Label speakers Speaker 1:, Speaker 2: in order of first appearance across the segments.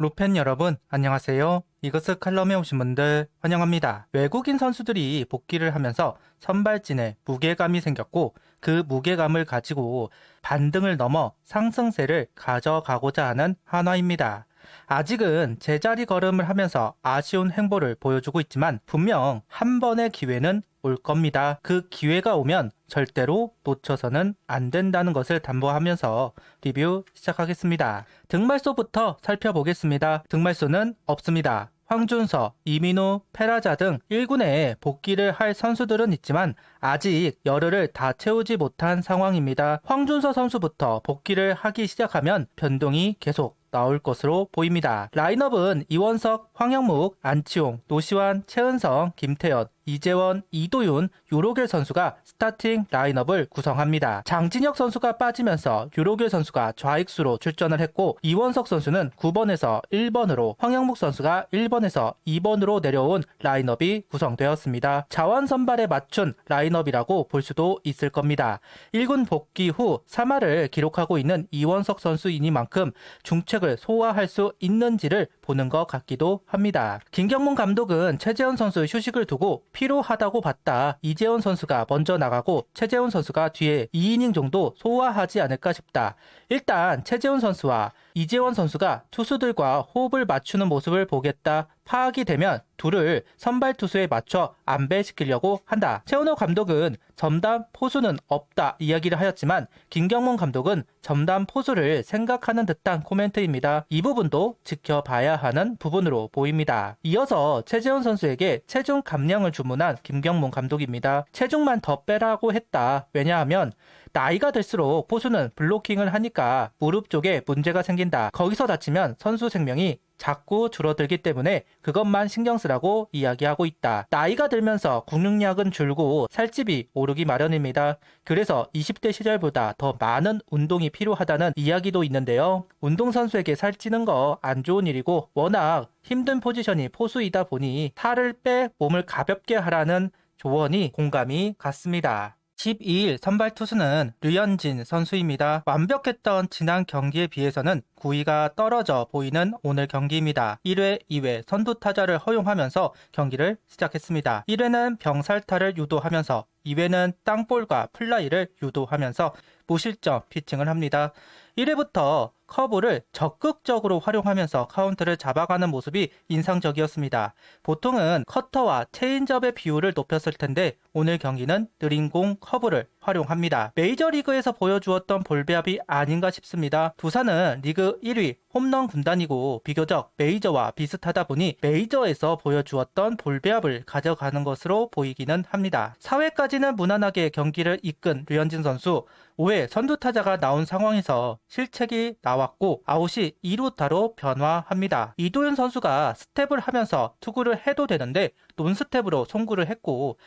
Speaker 1: 루팬 여러분 안녕하세요. 이것은 칼럼에 오신 분들 환영합니다. 외국인 선수들이 복귀를 하면서 선발진에 무게감이 생겼고 그 무게감을 가지고 반등을 넘어 상승세를 가져가고자 하는 한화입니다. 아직은 제자리 걸음을 하면서 아쉬운 행보를 보여주고 있지만 분명 한 번의 기회는 올 겁니다. 그 기회가 오면 절대로 놓쳐서는 안 된다는 것을 담보하면서 리뷰 시작하겠습니다. 등말소부터 살펴보겠습니다. 등말소는 없습니다. 황준서, 이민우, 페라자 등 1군에 복귀를 할 선수들은 있지만 아직 열흘을 다 채우지 못한 상황입니다. 황준서 선수부터 복귀를 하기 시작하면 변동이 계속 나올 것으로 보입니다. 라인업은 이원석, 황영묵, 안치홍, 노시환, 최은성, 김태현, 이재원, 이도윤, 유로길 선수가 스타팅 라인업을 구성합니다. 장진혁 선수가 빠지면서 유로길 선수가 좌익수로 출전을 했고 이원석 선수는 9번에서 1번으로 황영묵 선수가 1번에서 2번으로 내려온 라인업이 구성되었습니다. 자원 선발에 맞춘 라인업이라고 볼 수도 있을 겁니다. 1군 복귀 후 3할을 기록하고 있는 이원석 선수이니만큼 중책을 소화할 수 있는지를 보는 것 같기도 합니다. 김경문 감독은 최재원 선수 휴식을 두고 피로하다고 봤다. 이재원 선수가 먼저 나가고 최재원 선수가 뒤에 2이닝 정도 소화하지 않을까 싶다. 일단 최재원 선수와 이재원 선수가 투수들과 호흡을 맞추는 모습을 보겠다. 파악이 되면 둘을 선발 투수에 맞춰 안배시키려고 한다. 최은호 감독은 점담 포수는 없다 이야기를 하였지만 김경문 감독은 점담 포수를 생각하는 듯한 코멘트입니다. 이 부분도 지켜봐야 하는 부분으로 보입니다. 이어서 최재원 선수에게 체중 감량을 주문한 김경문 감독입니다. 체중만 더 빼라고 했다. 왜냐하면 나이가 들수록 포수는 블로킹을 하니까 무릎 쪽에 문제가 생긴다. 거기서 다치면 선수 생명이 자꾸 줄어들기 때문에 그것만 신경 쓰라고 이야기하고 있다. 나이가 들면서 근육량은 줄고 살집이 오르기 마련입니다. 그래서 20대 시절보다 더 많은 운동이 필요하다는 이야기도 있는데요. 운동선수에게 살찌는 거 안 좋은 일이고 워낙 힘든 포지션이 포수이다 보니 살을 빼 몸을 가볍게 하라는 조언이 공감이 갔습니다. 12일 선발 투수는 류현진 선수입니다. 완벽했던 지난 경기에 비해서는 구위가 떨어져 보이는 오늘 경기입니다. 1회, 2회 선두 타자를 허용하면서 경기를 시작했습니다. 1회는 병살타를 유도하면서 2회는 땅볼과 플라이를 유도하면서 무실점 피칭을 합니다. 1회부터 커브를 적극적으로 활용하면서 카운트를 잡아가는 모습이 인상적이었습니다. 보통은 커터와 체인지업의 비율을 높였을 텐데 오늘 경기는 느린 공 커브를 활용합니다. 메이저리그에서 보여주었던 볼배합이 아닌가 싶습니다. 두산은 리그 1위 홈런 군단이고 비교적 메이저와 비슷하다 보니 메이저에서 보여주었던 볼배합을 가져가는 것으로 보이기는 합니다. 4회까지는 무난하게 경기를 이끈 류현진 선수 5회 선두타자가 나온 상황에서 실책이 나왔고 아웃이 2루타로 변화합니다. 이도윤 선수가 스텝을 하면서 투구를 해도 되는데 논스텝으로 송구를 했고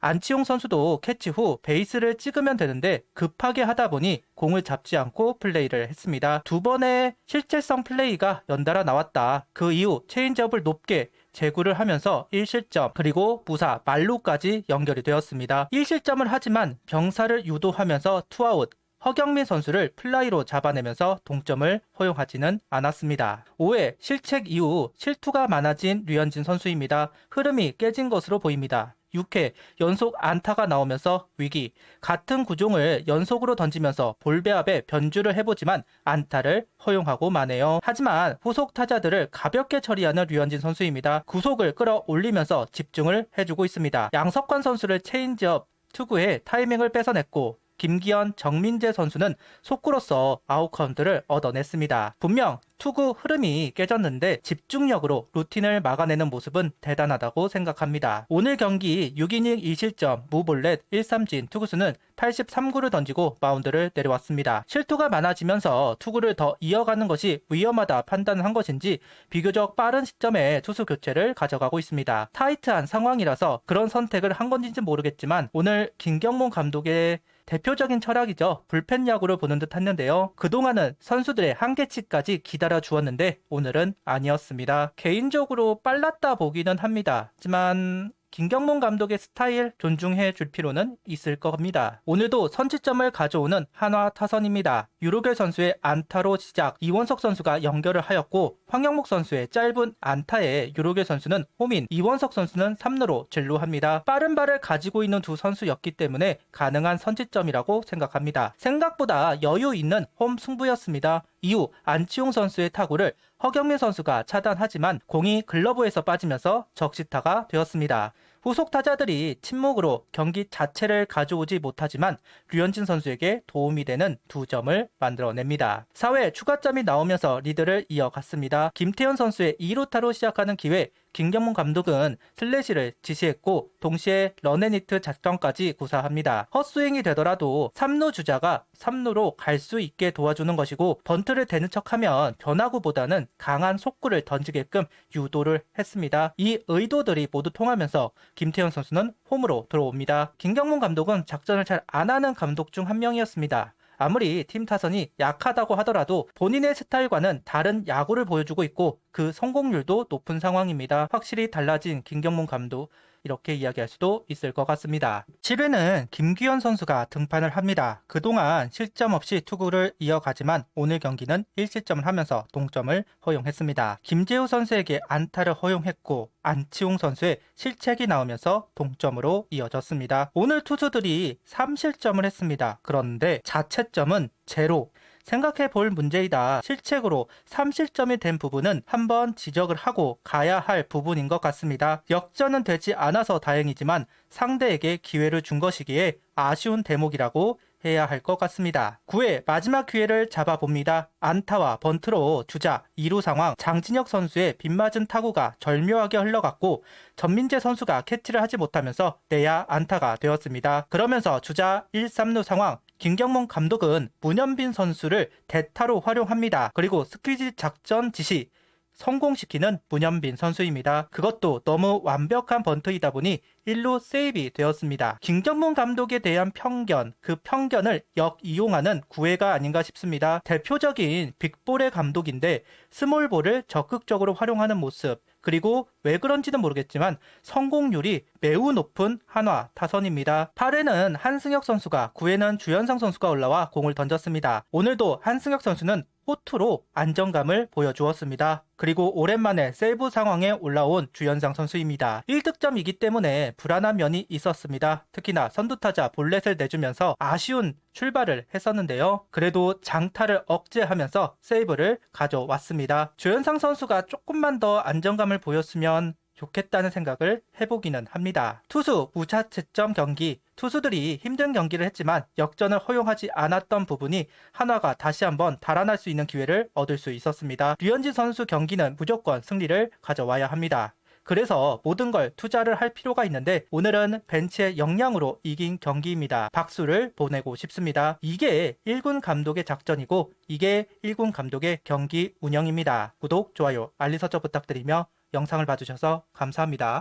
Speaker 1: 안치홍 선수도 캐치 후 베이스를 찍으면 되는데 급하게 하다 보니 공을 잡지 않고 플레이를 했습니다. 두 번의 실제성 플레이가 연달아 나왔다. 그 이후 체인지업을 높게 제구를 하면서 1실점 그리고 무사 말루까지 연결이 되었습니다. 1실점을 하지만 병사를 유도하면서 투아웃 허경민 선수를 플라이로 잡아내면서 동점을 허용하지는 않았습니다. 5회 실책 이후 실투가 많아진 류현진 선수입니다. 흐름이 깨진 것으로 보입니다. 6회 연속 안타가 나오면서 위기. 같은 구종을 연속으로 던지면서 볼배합에 변주를 해보지만 안타를 허용하고 마네요. 하지만 후속 타자들을 가볍게 처리하는 류현진 선수입니다. 구속을 끌어올리면서 집중을 해주고 있습니다. 양석환 선수를 체인지업 투구에 타이밍을 뺏어냈고 김기현, 정민재 선수는 속구로서 아웃카운트를 얻어냈습니다. 분명 투구 흐름이 깨졌는데 집중력으로 루틴을 막아내는 모습은 대단하다고 생각합니다. 오늘 경기 6이닝 2실점, 무볼넷 1삼진 투구수는 83구를 던지고 마운드를 내려왔습니다. 실투가 많아지면서 투구를 더 이어가는 것이 위험하다 판단한 것인지 비교적 빠른 시점에 투수 교체를 가져가고 있습니다. 타이트한 상황이라서 그런 선택을 한 건지는 모르겠지만 오늘 김경문 감독의 대표적인 철학이죠. 불펜 야구를 보는 듯 했는데요. 그동안은 선수들의 한계치까지 기다려 주었는데 오늘은 아니었습니다. 개인적으로 빨랐다 보기는 합니다. 하지만 김경문 감독의 스타일 존중해 줄 필요는 있을 겁니다. 오늘도 선취점을 가져오는 한화 타선입니다. 유로겔 선수의 안타로 시작, 이원석 선수가 연결을 하였고 황영목 선수의 짧은 안타에 유로길 선수는 홈인, 이원석 선수는 3루로 진루합니다. 빠른 발을 가지고 있는 두 선수였기 때문에 가능한 선취점이라고 생각합니다. 생각보다 여유 있는 홈 승부였습니다. 이후 안치홍 선수의 타구를 허경민 선수가 차단하지만 공이 글러브에서 빠지면서 적시타가 되었습니다. 후속 타자들이 침묵으로 경기 자체를 가져오지 못하지만 류현진 선수에게 도움이 되는 2점을 만들어냅니다. 4회 추가점이 나오면서 리드를 이어갔습니다. 김태현 선수의 2루타로 시작하는 기회, 김경문 감독은 슬래시를 지시했고 동시에 런앤히트 작전까지 구사합니다. 헛스윙이 되더라도 3루 주자가 3루로 갈 수 있게 도와주는 것이고 번트를 대는 척하면 변화구보다는 강한 속구를 던지게끔 유도를 했습니다. 이 의도들이 모두 통하면서 김태현 선수는 홈으로 들어옵니다. 김경문 감독은 작전을 잘 안 하는 감독 중 한 명이었습니다. 아무리 팀 타선이 약하다고 하더라도 본인의 스타일과는 다른 야구를 보여주고 있고 그 성공률도 높은 상황입니다. 확실히 달라진 김경문 감독, 이렇게 이야기할 수도 있을 것 같습니다. 7회는 김규현 선수가 등판을 합니다. 그동안 실점 없이 투구를 이어가지만 오늘 경기는 1실점을 하면서 동점을 허용했습니다. 김재우 선수에게 안타를 허용했고 안치홍 선수의 실책이 나오면서 동점으로 이어졌습니다. 오늘 투수들이 3실점을 했습니다. 그런데 자책점은 제로. 생각해 볼 문제이다. 실책으로 3실점이 된 부분은 한번 지적을 하고 가야 할 부분인 것 같습니다. 역전은 되지 않아서 다행이지만 상대에게 기회를 준 것이기에 아쉬운 대목이라고 해야 할 것 같습니다. 9회 마지막 기회를 잡아봅니다. 안타와 번트로 주자 2루 상황, 장진혁 선수의 빗맞은 타구가 절묘하게 흘러갔고 전민재 선수가 캐치를 하지 못하면서 내야 안타가 되었습니다. 그러면서 주자 1, 3루 상황, 김경문 감독은 문현빈 선수를 대타로 활용합니다. 그리고 스퀴즈 작전 지시 성공시키는 문현빈 선수입니다. 그것도 너무 완벽한 번트이다 보니 1루 세이브이 되었습니다. 김경문 감독에 대한 편견, 그 편견을 역이용하는 9회가 아닌가 싶습니다. 대표적인 빅볼의 감독인데 스몰볼을 적극적으로 활용하는 모습, 그리고 왜 그런지는 모르겠지만 성공률이 매우 높은 한화 타선입니다. 8회는 한승혁 선수가, 9회는 주현상 선수가 올라와 공을 던졌습니다. 오늘도 한승혁 선수는 호투로 안정감을 보여주었습니다. 그리고 오랜만에 세이브 상황에 올라온 주현상 선수입니다. 1득점이기 때문에 불안한 면이 있었습니다. 특히나 선두타자 볼넷을 내주면서 아쉬운 출발을 했었는데요. 그래도 장타를 억제하면서 세이브를 가져왔습니다. 주현상 선수가 조금만 더 안정감을 보였으면 좋겠다는 생각을 해보기는 합니다. 투수 무자책점 경기, 투수들이 힘든 경기를 했지만 역전을 허용하지 않았던 부분이 한화가 다시 한번 달아날 수 있는 기회를 얻을 수 있었습니다. 류현진 선수 경기는 무조건 승리를 가져와야 합니다. 그래서 모든 걸 투자를 할 필요가 있는데 오늘은 벤치의 역량으로 이긴 경기입니다. 박수를 보내고 싶습니다. 이게 1군 감독의 작전이고 이게 1군 감독의 경기 운영입니다. 구독, 좋아요, 알림 설정 부탁드리며 영상을 봐주셔서 감사합니다.